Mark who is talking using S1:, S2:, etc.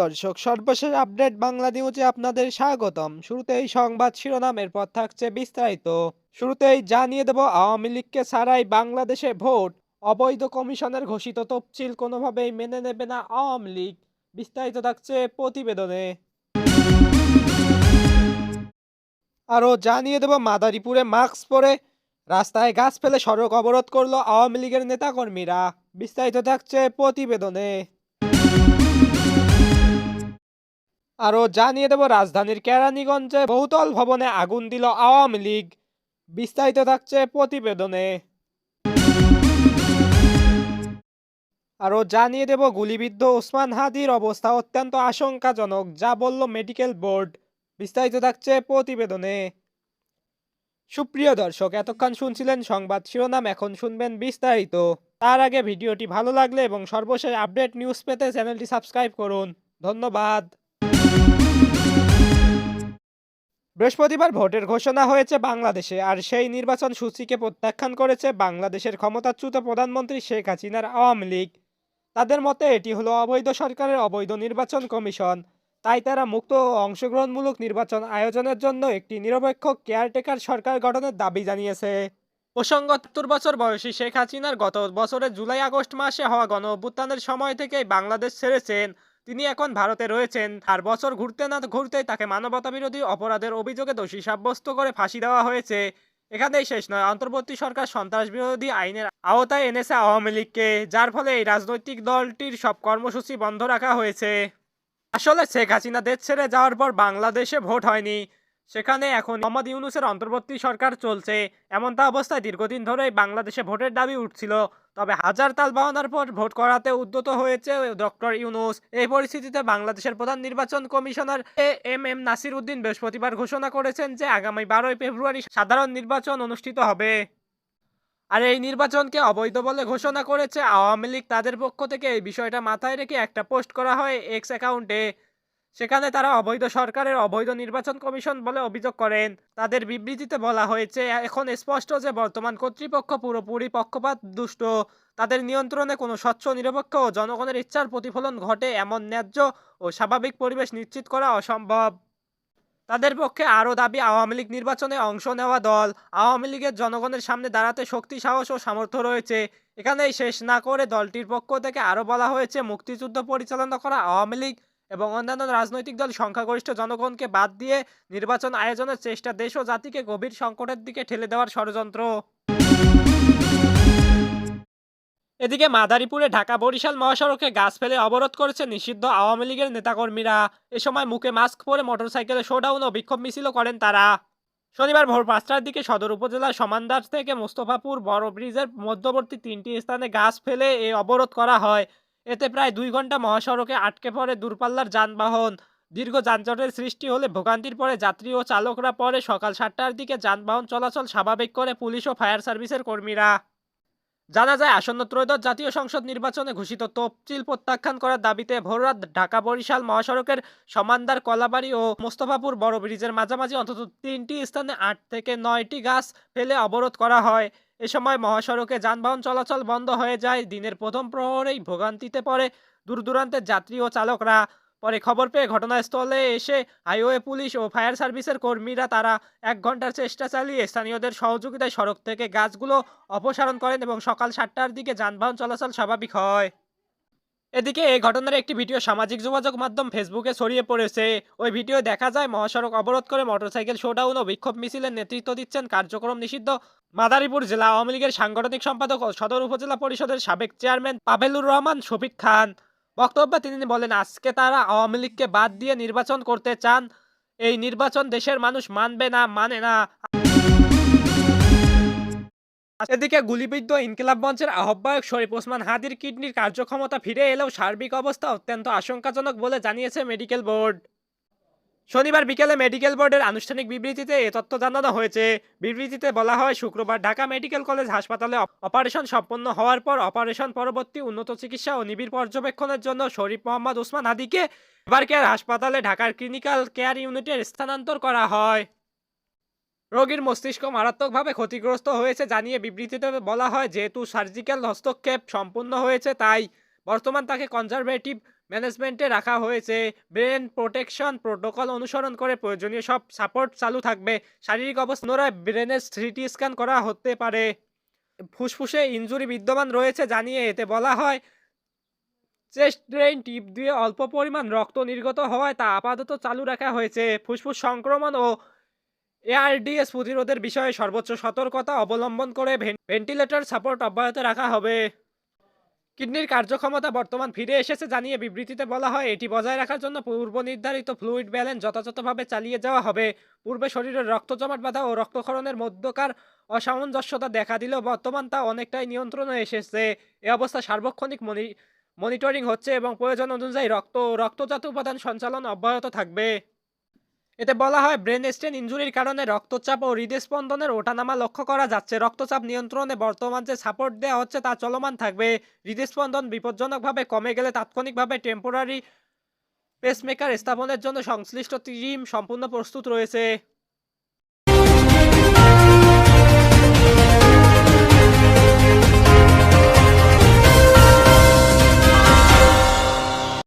S1: দর্শক, সর্বশেষ আপডেট বাংলা নিউজে আপনাদের স্বাগতম। শুরুতেই সংবাদ শিরোনাম, এরপর থাকছে বিস্তারিত। শুরুতেই জানিয়ে দেব, আওয়ামী লীগকে ছাড়াই বাংলাদেশে ভোট, অবৈধ কমিশনের ঘোষিত তফসিল কোনোভাবেই মেনে নেবে না আওয়ামী লীগ। বিস্তারিত থাকছে প্রতিবেদনে। আরও জানিয়ে দেব, মাদারীপুরে মাস্ক পরে রাস্তায় গাছ ফেলে সড়ক অবরোধ করলো আওয়ামী লীগের নেতাকর্মীরা। বিস্তারিত থাকছে প্রতিবেদনে। আরও জানিয়ে দেব, রাজধানীর কেরানীগঞ্জে বহুতল ভবনে আগুন দিল আওয়ামী লীগ। বিস্তারিত থাকছে প্রতিবেদনে। আরও জানিয়ে দেব, গুলিবিদ্ধ ওসমান হাদির অবস্থা অত্যন্ত আশঙ্কাজনক, যা বলল মেডিকেল বোর্ড। বিস্তারিত থাকছে প্রতিবেদনে। সুপ্রিয় দর্শক, এতক্ষণ শুনছিলেন সংবাদ শিরোনাম, এখন শুনবেন বিস্তারিত। তার আগে ভিডিওটি ভালো লাগলে এবং সর্বশেষ আপডেট নিউজ পেতে চ্যানেলটি সাবস্ক্রাইব করুন। ধন্যবাদ। বৃহস্পতিবার ভোটের ঘোষণা হয়েছে বাংলাদেশে, আর সেই নির্বাচন সূচিকে প্রত্যাখ্যান করেছে বাংলাদেশের ক্ষমতাচ্যুত প্রধানমন্ত্রী শেখ হাসিনার আওয়ামী লীগ। তাদের মতে এটি হলো অবৈধ সরকারের অবৈধ নির্বাচন কমিশন। তাই তারা মুক্ত ও অংশগ্রহণমূলক নির্বাচন আয়োজনের জন্য একটি নিরপেক্ষ কেয়ারটেকার সরকার গঠনের দাবি জানিয়েছে। প্রসঙ্গ, ৭৩ বছর বয়সী শেখ হাসিনার গত বছরের জুলাই আগস্ট মাসে হওয়া গণ অভ্যুত্থানের সময় থেকেই বাংলাদেশ ছেড়েছেন। তিনি এখন ভারতে রয়েছেন। আর বছর ঘুরতে না ঘুরতেই তাকে মানবতাবিরোধী অপরাধের অভিযোগে দোষী সাব্যস্ত করে ফাঁসি দেওয়া হয়েছে। এখানেই শেষ নয়, অন্তর্বর্তী সরকার সন্ত্রাস বিরোধী আইনের আওতায় এনেছে আওয়ামী লীগকে, যার ফলে এই রাজনৈতিক দলটির সব কর্মসূচি বন্ধ রাখা হয়েছে। আসলে শেখ হাসিনা দেশ ছেড়ে যাওয়ার পর বাংলাদেশে ভোট হয়নি, সেখানে এখন মোহাম্মদ ইউনূসের অন্তর্বর্তী সরকার চলছে। এমনটা অবস্থায় দীর্ঘদিন ধরেই বাংলাদেশে ভোটের দাবি উঠছিল, তবে হাজার তাল বাহানার পর ভোট করাতে উদ্যত হয়েছে ডক্টর ইউনূস। এই পরিস্থিতিতে বাংলাদেশের প্রধান নির্বাচন কমিশনার এম নাসির উদ্দিন বৃহস্পতিবার ঘোষণা করেছেন যে আগামী 12 ফেব্রুয়ারি সাধারণ নির্বাচন অনুষ্ঠিত হবে। আর এই নির্বাচনকে অবৈধ বলে ঘোষণা করেছে আওয়ামী লীগ। তাদের পক্ষ থেকে এই বিষয়টা মাথায় রেখে একটা পোস্ট করা হয় এক্স অ্যাকাউন্টে। সেখানে তারা অবৈধ সরকারের অবৈধ নির্বাচন কমিশন বলে অভিযোগ করেন। তাদের বিবৃতিতে বলা হয়েছে, এখন স্পষ্ট যে বর্তমান কর্তৃপক্ষ পুরোপুরি পক্ষপাত দুষ্ট। তাদের নিয়ন্ত্রণে কোনো স্বচ্ছ, নিরপেক্ষ ও জনগণের ইচ্ছার প্রতিফলন ঘটে এমন ন্যায্য ও স্বাভাবিক পরিবেশ নিশ্চিত করা অসম্ভব। তাদের পক্ষে আরও দাবি, আওয়ামী লীগ নির্বাচনে অংশ নেওয়া দল। আওয়ামী লীগের জনগণের সামনে দাঁড়াতে শক্তি, সাহস ও সামর্থ্য রয়েছে। এখানেই শেষ না করে দলটির পক্ষ থেকে আরও বলা হয়েছে, মুক্তিযুদ্ধ পরিচালনা করা আওয়ামী লীগ এবং অন্যান্য রাজনৈতিক দল সংখ্যাগরিষ্ঠ জনগণকে বাদ দিয়ে নির্বাচন আয়োজনের চেষ্টা দেশ ও জাতিকে গভীর সংকটের দিকে ঠেলে দেওয়ার ষড়যন্ত্র। এদিকে মাদারীপুরে ঢাকা বরিশাল মহাসড়কে গাছ ফেলে অবরোধ করেছে নিষিদ্ধ আওয়ামী লীগের নেতাকর্মীরা। এ সময় মুখে মাস্ক পরে মোটরসাইকেলে শোডাউন ও বিক্ষোভ মিছিলও করেন তারা। শনিবার ভোর 5টার দিকে সদর উপজেলার সমানদার থেকে মোস্তফাপুর বড় ব্রিজের মধ্যবর্তী 3টি স্থানে গাছ ফেলে এই অবরোধ করা হয়। এতে প্রায় 2 ঘন্টা মহাসড়কে আটকে পড়ে দূরপাল্লার যানবাহন। দীর্ঘ যানজটের সৃষ্টি হলে ভোগান্তির পরে যাত্রী ও চালকরা। পরে সকাল 7টার দিকে যানবাহন চলাচল স্বাভাবিক করে পুলিশ ও ফায়ার সার্ভিসের কর্মীরা। জানা যায়, আসন্ন ত্রয়োদশ জাতীয় সংসদ নির্বাচনে ঘোষিত তফসিল প্রত্যাখ্যান করার দাবিতে ভোররাত ঢাকা বরিশাল মহাসড়কের সমানদার, কলাবাড়ি ও মোস্তফাপুর বড় ব্রিজের মাঝামাঝি অন্তত 3টি স্থানে 8 থেকে 9টি গাছ ফেলে অবরোধ করা হয়। এ সময় মহাসড়কে যানবাহন চলাচল বন্ধ হয়ে যায়। দিনের প্রথম প্রহরেই ভোগান্তিতে পড়ে দূর দূরান্তের যাত্রী ও চালকরা। পরে খবর পেয়ে ঘটনাস্থলে এসে হাইওয়ে পুলিশ ও ফায়ার সার্ভিসের কর্মীরা তারা 1 ঘন্টার চেষ্টা চালিয়ে স্থানীয়দের সহযোগিতায় সড়ক থেকে গাছগুলো অপসারণ করেন এবং সকাল 7টার দিকে যানবাহন চলাচল স্বাভাবিক হয়। এদিকে এই ঘটনার একটি ভিডিও সামাজিক যোগাযোগ মাধ্যম ফেসবুকে ছড়িয়ে পড়েছে। ওই ভিডিও দেখা যায় মহাসড়ক অবরোধ করে মোটরসাইকেল শোডাউন ও বিক্ষোভ মিছিলের নেতৃত্ব দিচ্ছেন কার্যক্রম নিষিদ্ধ মাদারীপুর জেলা আওয়ামী লীগের সাংগঠনিক সম্পাদক ও সদর উপজেলা পরিষদের সাবেক চেয়ারম্যান পাভেলুর রহমান শফিক খান। বক্তব্যে তিনি বলেন, আজকে তারা আওয়ামী লীগকে বাদ দিয়ে নির্বাচন করতে চান। এই নির্বাচন দেশের মানুষ মানবে না, মানে না। এদিকে গুলিবিদ্ধ ইনকিলাব মঞ্চের আহ্বায়ক শরীফ ওসমান হাদির কিডনির কার্যক্ষমতা ফিরে এলেও সার্বিক অবস্থা অত্যন্ত আশঙ্কাজনক বলে জানিয়েছে মেডিকেল বোর্ড। শনিবার বিকেলে মেডিকেল বোর্ডের আনুষ্ঠানিক বিবৃতিতে এ তথ্য জানানো হয়েছে। বিবৃতিতে বলা হয়, শুক্রবার ঢাকা মেডিকেল কলেজ হাসপাতালে অপারেশন সম্পন্ন হওয়ার পর অপারেশন পরবর্তী উন্নত চিকিৎসা ও নিবিড় পর্যবেক্ষণের জন্য শরীফ মোহাম্মদ ওসমান হাদিকে এবার কেয়ার হাসপাতালে ঢাকার ক্লিনিক্যাল কেয়ার ইউনিটে স্থানান্তর করা হয়। রোগীর মস্তিষ্ক মারাত্মকভাবে ক্ষতিগ্রস্ত হয়েছে জানিয়ে বিবৃতিতে বলা হয়, যেহেতু সার্জিক্যাল হস্তক্ষেপ সম্পূর্ণ হয়েছে তাই বর্তমান তাকে কনজারভেটিভ ম্যানেজমেন্টে রাখা হয়েছে। ব্রেন প্রোটেকশন প্রোটোকল অনুসরণ করে প্রয়োজনীয় সব সাপোর্ট চালু থাকবে। শারীরিক অবস্থা পুনরায় ব্রেনের সিটি স্ক্যান করা হতে পারে। ফুসফুসে ইনজুরি বিদ্যমান রয়েছে জানিয়ে এতে বলা হয়, চেস্ট ড্রেইন টিপ দিয়ে অল্প পরিমাণ রক্ত নির্গত হওয়ায় তা আপাতত চালু রাখা হয়েছে। ফুসফুস সংক্রমণ ও এআরডিএস প্রতিরোধের বিষয়ে সর্বোচ্চ সতর্কতা অবলম্বন করে ভেন্টিলেটর সাপোর্ট অব্যাহত রাখা হবে। কিডনির কার্যক্ষমতা বর্তমান ফিরে এসেছে জানিয়ে বিবৃতিতে বলা হয়, এটি বজায় রাখার জন্য পূর্ব নির্ধারিত ফ্লুইড ব্যালেন্স যথাযথভাবে চালিয়ে যাওয়া হবে। পূর্বে শরীরের রক্ত জমাট বাঁধা ও রক্তক্ষরণের মধ্যকার অসামঞ্জস্যতা দেখা দিলেও বর্তমান তা অনেকটাই নিয়ন্ত্রণে এসেছে। এ অবস্থা সার্বক্ষণিক মনিটরিং হচ্ছে এবং প্রয়োজন অনুযায়ী রক্ত ও রক্তজাত উপাদান সঞ্চালন অব্যাহত থাকবে। এতে বলা হয়, ব্রেন স্টেন ইনজুরির কারণে রক্তচাপ ও হৃদস্পন্দনের ওঠানামা লক্ষ্য করা যাচ্ছে। রক্তচাপ নিয়ন্ত্রণে বর্তমান যে সাপোর্ট দেওয়া হচ্ছে তা চলমান থাকবে। হৃদস্পন্দন বিপজ্জনকভাবে কমে গেলে তাৎক্ষণিকভাবে টেম্পোরারি পেসমেকার স্থাপনের জন্য সংশ্লিষ্ট টিম সম্পূর্ণ প্রস্তুত রয়েছে।